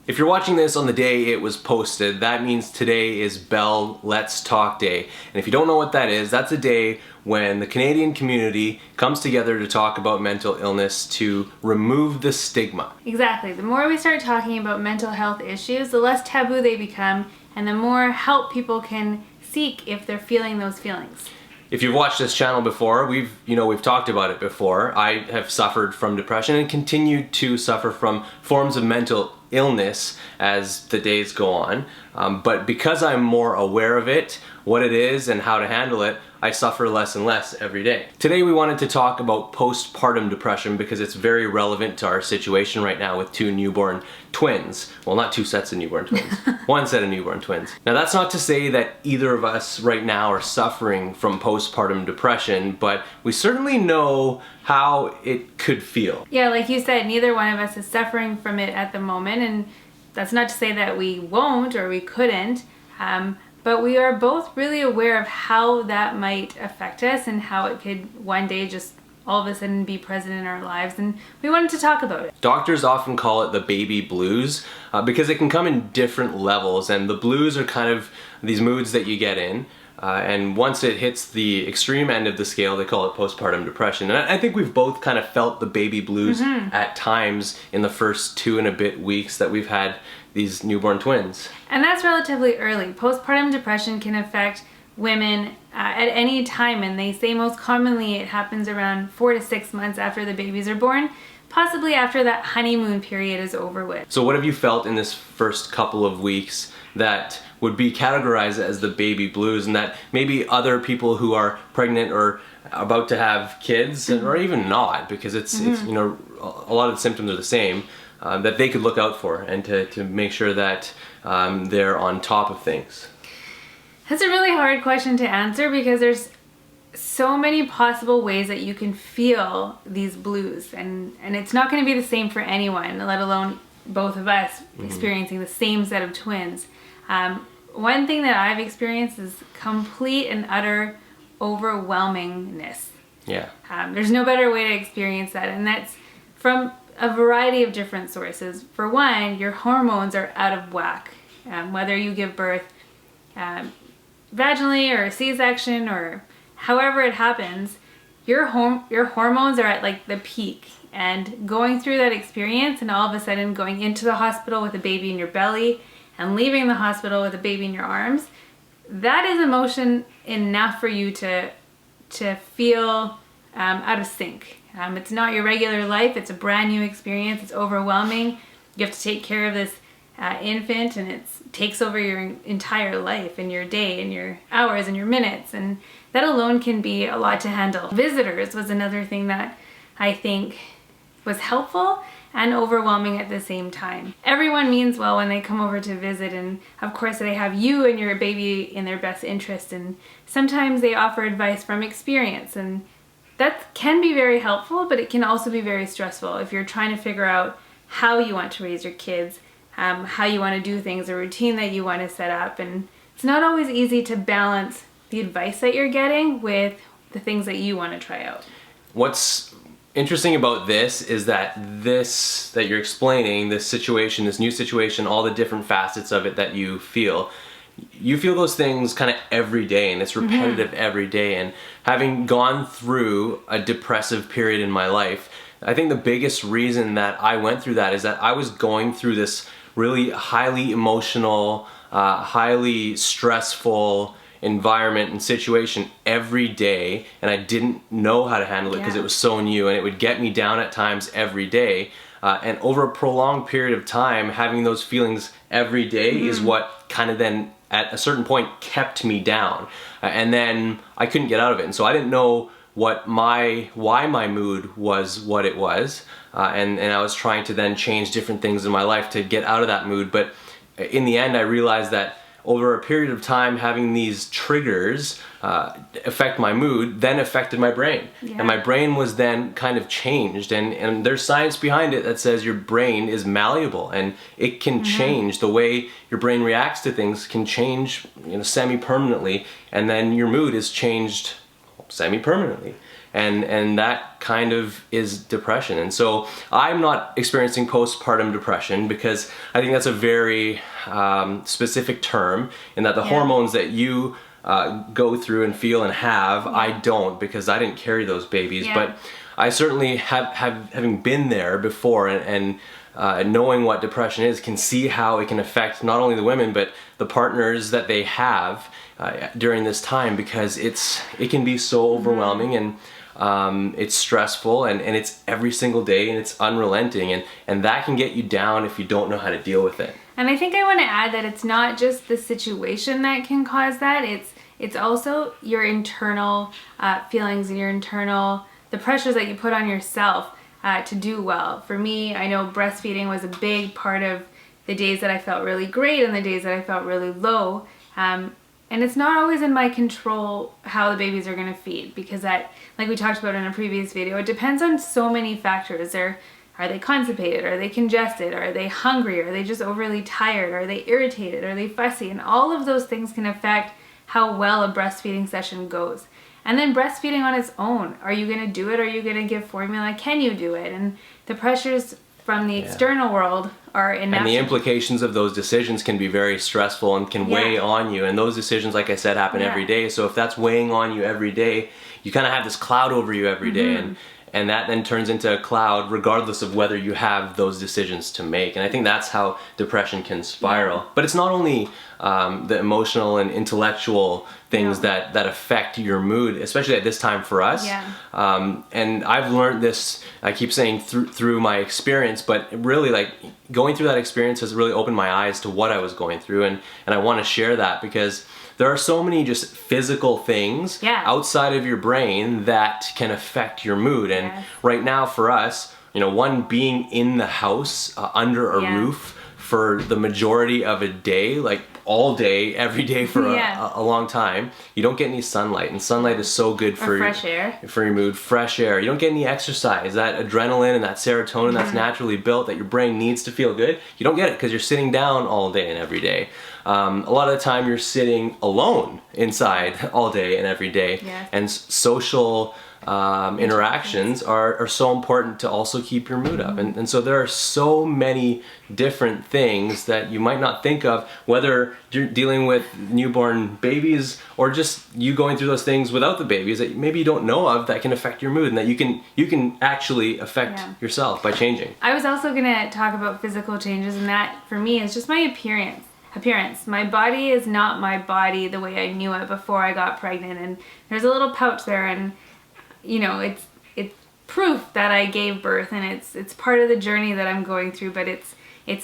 If you're watching this on the day it was posted, that means today is Bell Let's Talk Day. And if you don't know what that is, that's a day when the Canadian community comes together to talk about mental illness to remove the stigma. Exactly. The more we start talking about mental health issues, the less taboo they become, and the more help people can seek if they're feeling those feelings. If you've watched this channel before, we've talked about it before. I have suffered from depression and continue to suffer from forms of mental illness as the days go on. But because I'm more aware of it, what it is and how to handle it, I suffer less and less every day. Today we wanted to talk about postpartum depression because it's very relevant to our situation right now with two newborn twins. Well, not two sets of newborn twins, one set of newborn twins. Now that's not to say that either of us right now are suffering from postpartum depression, but we certainly know how it could feel. Yeah, like you said, neither one of us is suffering from it at the moment, and that's not to say that we won't or we couldn't. But we are both really aware of how that might affect us and how it could one day just all of a sudden be present in our lives, and we wanted to talk about it. Doctors often call it the baby blues because it can come in different levels, and the blues are kind of these moods that you get in. And once it hits the extreme end of the scale, they call it postpartum depression. And I think we've both kind of felt the baby blues at times in the first 2 and a bit weeks that we've had these newborn twins. And that's relatively early. Postpartum depression can affect women at any time, and they say most commonly it happens around 4 to 6 months after the babies are born, possibly after that honeymoon period is over with. So what have you felt in this first couple of weeks that would be categorized as the baby blues, and that maybe other people who are pregnant or about to have kids, or even not, because it's a lot of the symptoms are the same, that they could look out for and to make sure that they're on top of things? That's a really hard question to answer because there's so many possible ways that you can feel these blues, and it's not going to be the same for anyone, let alone both of us experiencing the same set of twins. One thing that I've experienced is complete and utter overwhelmingness. Yeah. There's no better way to experience that, and that's from a variety of different sources. For one, your hormones are out of whack. Whether you give birth vaginally or a C-section or however it happens, your hormones are at like the peak, and going through that experience and all of a sudden going into the hospital with a baby in your belly and leaving the hospital with a baby in your arms, that is emotion enough for you to feel out of sync. It's not your regular life, it's a brand new experience, it's overwhelming. You have to take care of this infant, and it takes over your entire life and your day and your hours and your minutes, and that alone can be a lot to handle. Visitors was another thing that I think was helpful and overwhelming at the same time. Everyone means well when they come over to visit, and of course they have you and your baby in their best interest, and sometimes they offer advice from experience, and that can be very helpful, but it can also be very stressful if you're trying to figure out how you want to raise your kids, how you want to do things, a routine that you want to set up, and it's not always easy to balance the advice that you're getting with the things that you want to try out. What's interesting about this is that you're explaining, this situation, this new situation, all the different facets of it that you feel those things kind of every day, and it's repetitive every day. And having gone through a depressive period in my life, I think the biggest reason that I went through that is that I was going through this really highly emotional, highly stressful environment and situation every day, and I didn't know how to handle it because it was so new, and it would get me down at times every day. And over a prolonged period of time, having those feelings every day is what kind of then at a certain point kept me down, and then I couldn't get out of it. And so I didn't know why my mood was what it was, and I was trying to then change different things in my life to get out of that mood. But in the end I realized that over a period of time, having these triggers affect my mood then affected my brain. And my brain was then kind of changed, and there's science behind it that says your brain is malleable, and it can change. The way your brain reacts to things can change, semi-permanently, and then your mood is changed semi-permanently. and that kind of is depression. And so I'm not experiencing postpartum depression, because I think that's a very specific term, in that the hormones that you go through and feel and have, I don't, because I didn't carry those babies. But I certainly having been there before, and knowing what depression is, can see how it can affect not only the women but the partners that they have during this time, because it can be so overwhelming, and it's stressful, and it's every single day, and it's unrelenting, and that can get you down if you don't know how to deal with it. And I think I want to add that it's not just the situation that can cause that, it's also your internal feelings and the pressures that you put on yourself to do well. For me, I know breastfeeding was a big part of the days that I felt really great and the days that I felt really low. And it's not always in my control how the babies are going to feed, because that, like we talked about in a previous video, it depends on so many factors. Are they constipated? Are they congested? Are they hungry? Are they just overly tired? Are they irritated? Are they fussy? And all of those things can affect how well a breastfeeding session goes. And then breastfeeding on its own. Are you going to do it? Are you going to give formula? Can you do it? And the pressures from the external world are enough. And the implications of those decisions can be very stressful and can weigh on you. And those decisions, like I said, happen every day. So if that's weighing on you every day, you kind of have this cloud over you every day. And that then turns into a cloud regardless of whether you have those decisions to make. And I think that's how depression can spiral. But it's not only the emotional and intellectual things that affect your mood, especially at this time for us. And I've learned this, I keep saying through my experience, but really, like, going through that experience has really opened my eyes to what I was going through. And I want to share that, because there are so many just physical things outside of your brain that can affect your mood. And right now for us, one, being in the house under a roof for the majority of a day, like all day, every day for a long time, you don't get any sunlight, and sunlight is so good for fresh air, for your mood. Fresh air. You don't get any exercise. That adrenaline and that serotonin that's naturally built that your brain needs to feel good, you don't get it because you're sitting down all day and every day. A lot of the time you're sitting alone inside all day and every day, and social interactions are so important to also keep your mood up. And so there are so many different things that you might not think of, whether you're dealing with newborn babies or just you going through those things without the babies that maybe you don't know of, that can affect your mood, and that you can actually affect yourself by changing. I was also going to talk about physical changes, and that for me is just my appearance. My body is not my body the way I knew it before I got pregnant, and there's a little pouch there, and it's proof that I gave birth, and it's part of the journey that I'm going through, but it's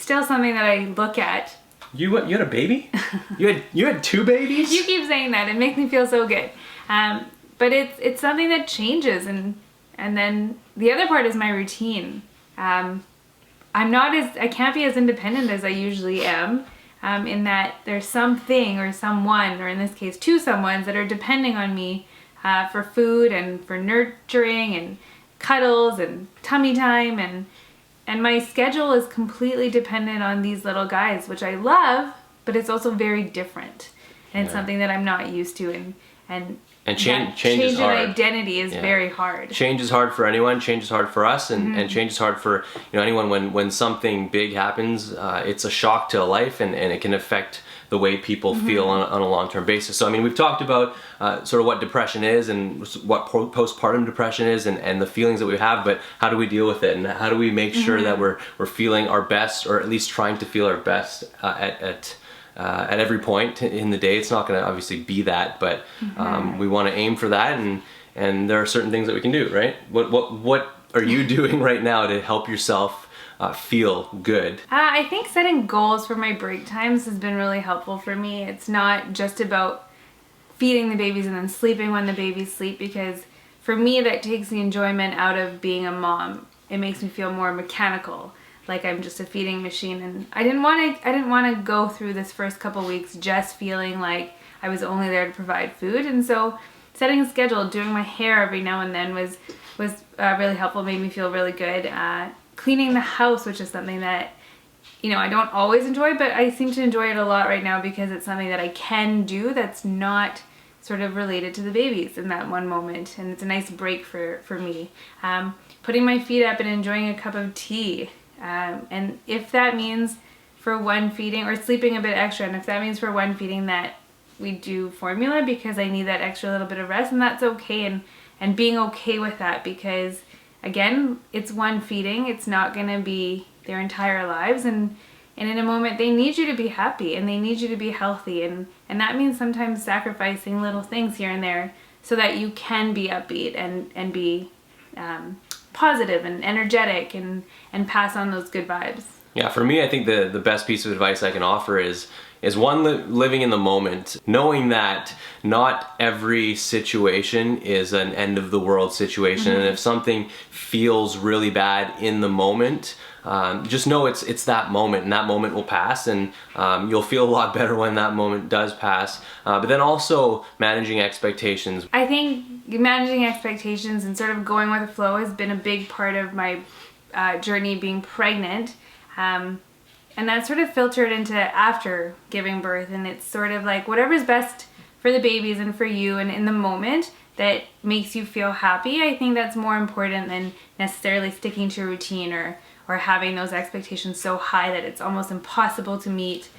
still something that I look at. You had a baby? You had 2 babies? You keep saying that. It makes me feel so good. But it's something that changes, and then the other part is my routine. I can't be as independent as I usually am. In that there's something or someone, or in this case 2 someones, that are depending on me for food and for nurturing and cuddles and tummy time, and my schedule is completely dependent on these little guys, which I love, but it's also very different, and it's something that I'm not used to, and change is hard. In identity is very hard. Change is hard for anyone. Change is hard for us, and change is hard for anyone. When something big happens, it's a shock to life, and it can affect the way people feel on a long-term basis. So we've talked about sort of what depression is and what postpartum depression is, and the feelings that we have, but how do we deal with it, and how do we make sure that we're feeling our best, or at least trying to feel our best at every point in the day. It's not going to obviously be that, but we want to aim for that, and there are certain things that we can do, right? What are you doing right now to help yourself feel good? I think setting goals for my break times has been really helpful for me. It's not just about feeding the babies and then sleeping when the babies sleep, because for me that takes the enjoyment out of being a mom. It makes me feel more mechanical, like I'm just a feeding machine, and I didn't want to go through this first couple weeks just feeling like I was only there to provide food. And so setting a schedule, doing my hair every now and then was really helpful, made me feel really good. Cleaning the house, which is something that I don't always enjoy, but I seem to enjoy it a lot right now because it's something that I can do that's not sort of related to the babies in that one moment, and it's a nice break for me. Putting my feet up and enjoying a cup of tea, and if that means for one feeding, or sleeping a bit extra, and if that means for one feeding that we do formula because I need that extra little bit of rest, and that's okay, and being okay with that, because again, it's one feeding, it's not gonna be their entire lives, and in a moment they need you to be happy and they need you to be healthy, and that means sometimes sacrificing little things here and there so that you can be upbeat and be positive and energetic and pass on those good vibes. Yeah, for me, I think the best piece of advice I can offer is one, living in the moment, knowing that not every situation is an end of the world situation, and if something feels really bad in the moment, just know it's that moment, and that moment will pass, and you'll feel a lot better when that moment does pass. But then also managing expectations. I think managing expectations and sort of going with the flow has been a big part of my journey being pregnant. And that sort of filtered into after giving birth, and it's sort of like whatever's best for the babies and for you and in the moment that makes you feel happy. I think that's more important than necessarily sticking to a routine or having those expectations so high that it's almost impossible to meet.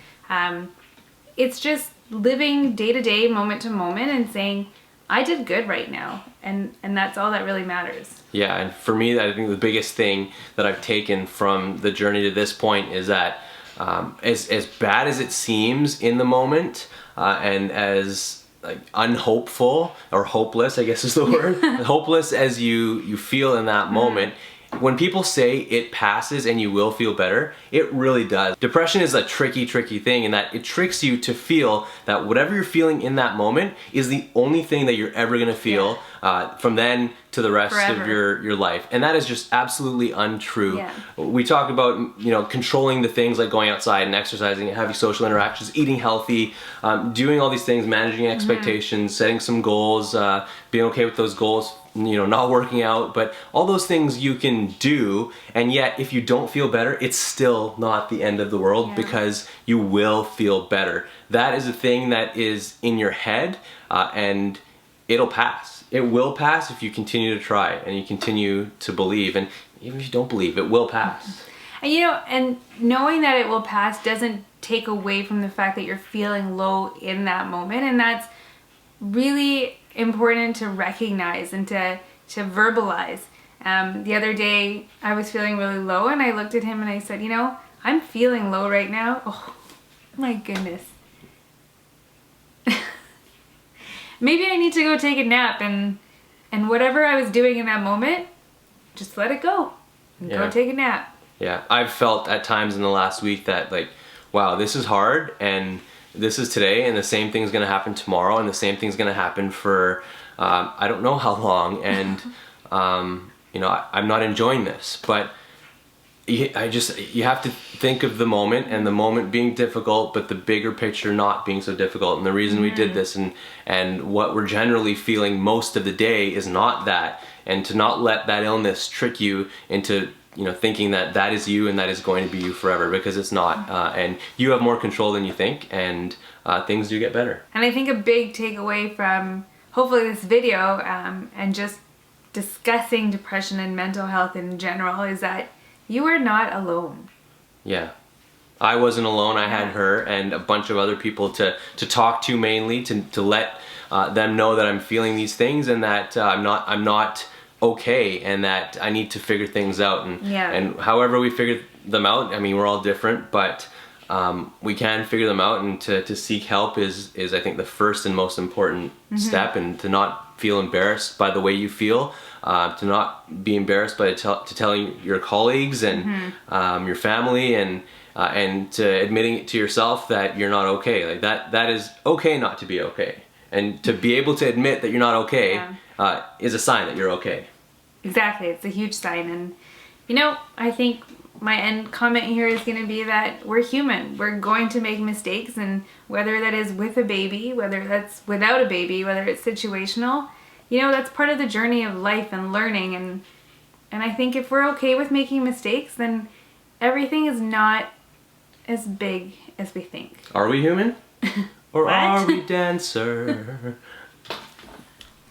It's just living day to day, moment to moment, and saying, I did good right now, and that's all that really matters. Yeah, and for me, I think the biggest thing that I've taken from the journey to this point is that as bad as it seems in the moment, and as like unhopeful or hopeless, I guess is the word, hopeless as you feel in that moment, when people say it passes and you will feel better, it really does. Depression is a tricky thing in that it tricks you to feel that whatever you're feeling in that moment is the only thing that you're ever gonna feel from then to the rest of your life. And that is just absolutely untrue. Yeah. We talk about, controlling the things like going outside and exercising, having social interactions, eating healthy, doing all these things, managing expectations, setting some goals, being okay with those goals, not working out, but all those things you can do, and yet if you don't feel better, it's still not the end of the world, because you will feel better. That is a thing that is in your head, and it'll pass. It will pass if you continue to try and you continue to believe, and even if you don't believe, it will pass. And and knowing that it will pass doesn't take away from the fact that you're feeling low in that moment, and that's really important to recognize and to verbalize. The other day I was feeling really low, and I looked at him and I said, I'm feeling low right now. Oh my goodness. Maybe I need to go take a nap, and whatever I was doing in that moment, just let it go and go take a nap. Yeah, I've felt at times in the last week that like, wow, this is hard, and this is today, and the same thing's gonna happen tomorrow, and the same thing's gonna happen for I don't know how long, and I'm not enjoying this. But you have to think of the moment, and the moment being difficult, but the bigger picture not being so difficult. And the reason we did this, and what we're generally feeling most of the day is not that, and to not let that illness trick you into thinking that is you and that is going to be you forever, because it's not. And you have more control than you think, and things do get better. And I think a big takeaway from hopefully this video, and just discussing depression and mental health in general, is that you are not alone. Yeah. I wasn't alone. I had her and a bunch of other people to talk to, mainly to let them know that I'm feeling these things, and that I'm not okay, and that I need to figure things out, and however we figure them out, I mean, we're all different, but we can figure them out, and to seek help is I think the first and most important step, and to not feel embarrassed by the way you feel, to not be embarrassed by telling your colleagues and your family, and to admitting it to yourself that you're not okay. Like that is okay not to be okay, and to be able to admit that you're not okay is a sign that you're okay. Exactly, it's a huge sign. And I think my end comment here is going to be that we're human. We're going to make mistakes, and whether that is with a baby, whether that's without a baby, whether it's situational, that's part of the journey of life and learning. And I think if we're okay with making mistakes, then everything is not as big as we think. Are we human? Or are we dancer?